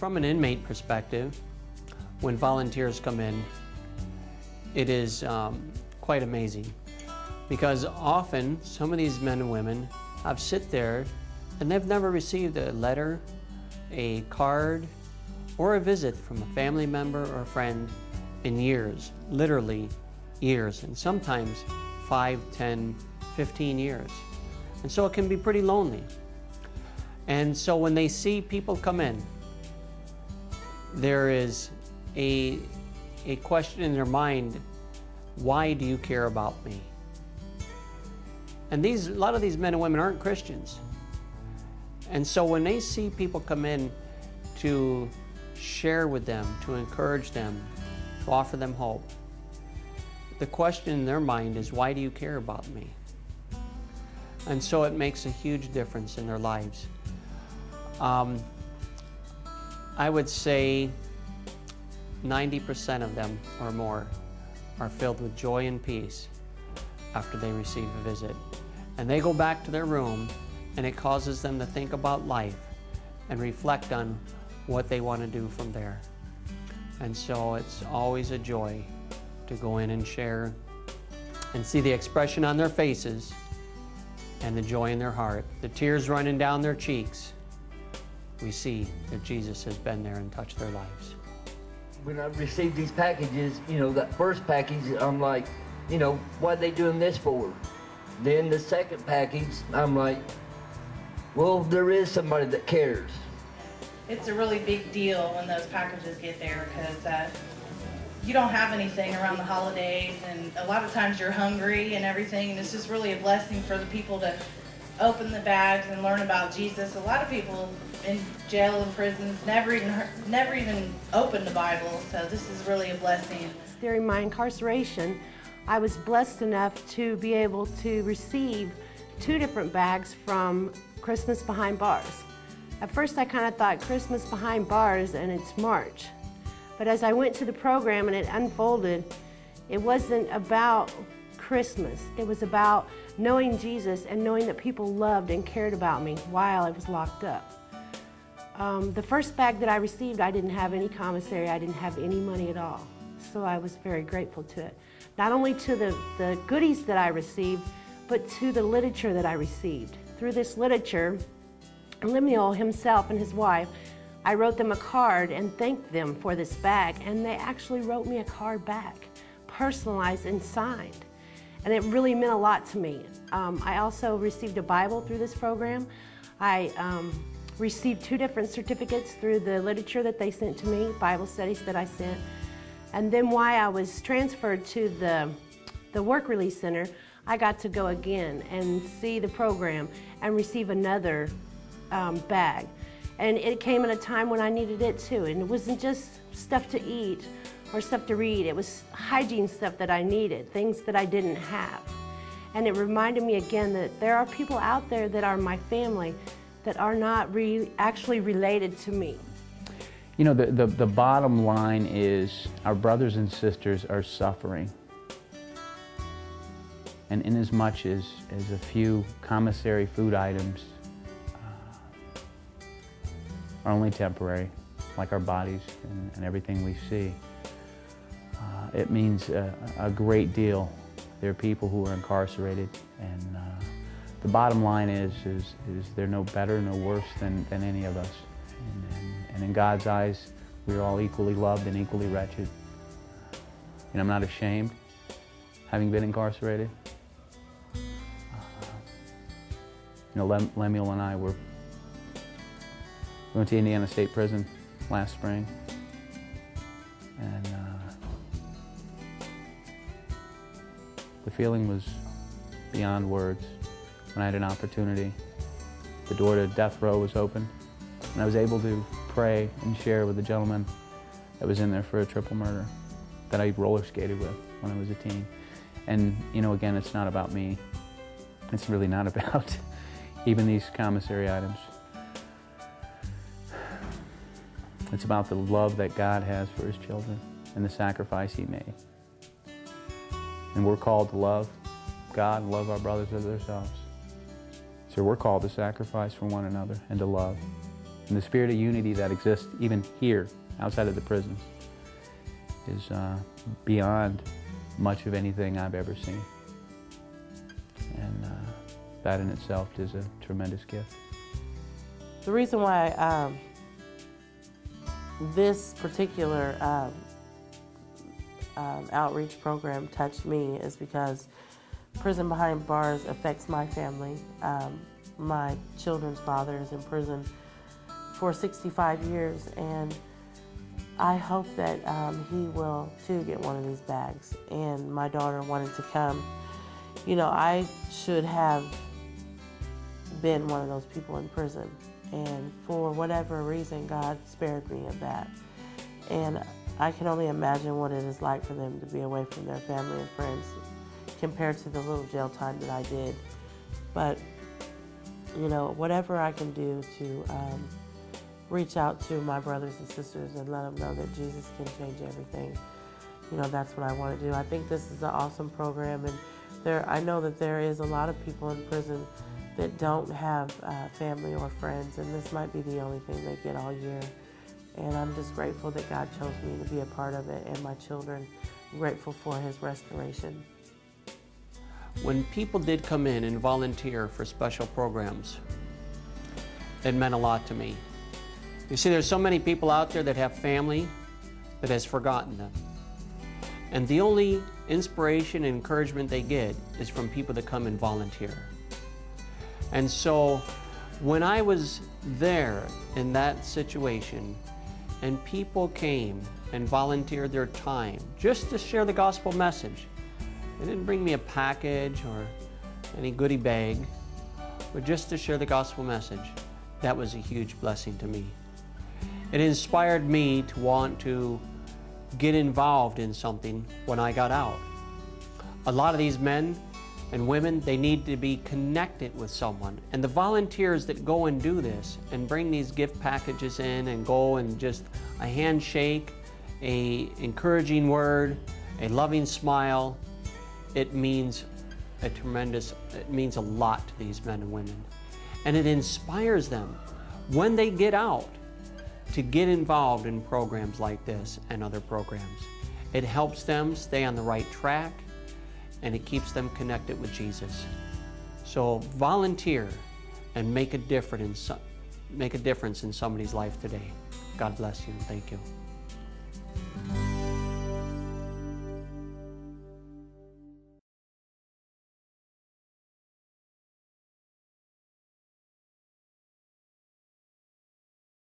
From an inmate perspective, when volunteers come in, it is quite amazing, because often some of these men and women have sit there and they've never received a letter, a card, or a visit from a family member or a friend in years, literally years, and sometimes 5, 10, 15 years. And so it can be pretty lonely. And so when they see people come in, there is a question in their mind: why do you care about me? And a lot of these men and women aren't Christians. And so when they see people come in to share with them, to encourage them, to offer them hope, the question in their mind is, why do you care about me? And so it makes a huge difference in their lives. I would say 90% of them or more are filled with joy and peace after they receive a visit. And they go back to their room, and it causes them to think about life and reflect on what they want to do from there. And so it's always a joy to go in and share and see the expression on their faces and the joy in their heart, the tears running down their cheeks. We see that Jesus has been there and touched their lives. When I received these packages, that first package, I'm like, what are they doing this for? Then the second package, I'm like, well, there is somebody that cares. It's a really big deal when those packages get there, because you don't have anything around the holidays, and a lot of times you're hungry and everything, and it's just really a blessing for the people to open the bags and learn about Jesus. A lot of people in jail and prisons never even opened the Bible, so this is really a blessing. During my incarceration, I was blessed enough to be able to receive 2 different bags from Christmas Behind Bars. At first I kind of thought Christmas Behind Bars and it's March. But as I went to the program and it unfolded, it wasn't about Christmas. It was about knowing Jesus and knowing that people loved and cared about me while I was locked up. The first bag that I received, I didn't have any commissary, I didn't have any money at all. So I was very grateful to it. Not only to the goodies that I received, but to the literature that I received. Through this literature, Lemuel himself and his wife, I wrote them a card and thanked them for this bag, and they actually wrote me a card back, personalized and signed. And it really meant a lot to me. I also received a Bible through this program. I received 2 different certificates through the literature that they sent to me, Bible studies that I sent. And then while I was transferred to the Work Release Center, I got to go again and see the program and receive another bag. And it came at a time when I needed it too. And it wasn't just stuff to eat or stuff to read. It was hygiene stuff that I needed, things that I didn't have. And it reminded me again that there are people out there that are my family that are not actually related to me. The bottom line is our brothers and sisters are suffering. And inasmuch as a few commissary food items are only temporary, like our bodies and everything we see, it means a great deal. There are people who are incarcerated, and the bottom line is they're no better, no worse than any of us. And in God's eyes, we're all equally loved and equally wretched. And I'm not ashamed, having been incarcerated. Lemuel and I we went to Indiana State Prison last spring, and the feeling was beyond words when I had an opportunity. The door to death row was open, and I was able to pray and share with a gentleman that was in there for a triple murder that I roller skated with when I was a teen. And again, it's not about me. It's really not about even these commissary items. It's about the love that God has for His children and the sacrifice He made. And we're called to love God and love our brothers as ourselves. So we're called to sacrifice for one another and to love. And the spirit of unity that exists even here, outside of the prisons, is beyond much of anything I've ever seen. And that in itself is a tremendous gift. The reason why this particular outreach program touched me is because prison behind bars affects my family. My children's father is in prison for 65 years, and I hope that he will too get one of these bags. And my daughter wanted to come. You know, I should have been one of those people in prison, and for whatever reason, God spared me of that. And I can only imagine what it is like for them to be away from their family and friends compared to the little jail time that I did. But, you know, whatever I can do to reach out to my brothers and sisters and let them know that Jesus can change everything, you know, that's what I want to do. I think this is an awesome program, and I know that there is a lot of people in prison that don't have family or friends, and this might be the only thing they get all year. And I'm just grateful that God chose me to be a part of it, and my children. I'm grateful for His restoration. When people did come in and volunteer for special programs, it meant a lot to me. You see, there's so many people out there that have family that has forgotten them. And the only inspiration and encouragement they get is from people that come and volunteer. And so when I was there in that situation, and people came and volunteered their time just to share the gospel message, they didn't bring me a package or any goodie bag, but just to share the gospel message, that was a huge blessing to me. It inspired me to want to get involved in something when I got out. A lot of these men and women, they need to be connected with someone. And the volunteers that go and do this and bring these gift packages in and go and just a handshake, a encouraging word, a loving smile, it means it means a lot to these men and women. And it inspires them when they get out to get involved in programs like this and other programs. It helps them stay on the right track, and it keeps them connected with Jesus. So volunteer and make a difference in somebody's life today. God bless you and thank you.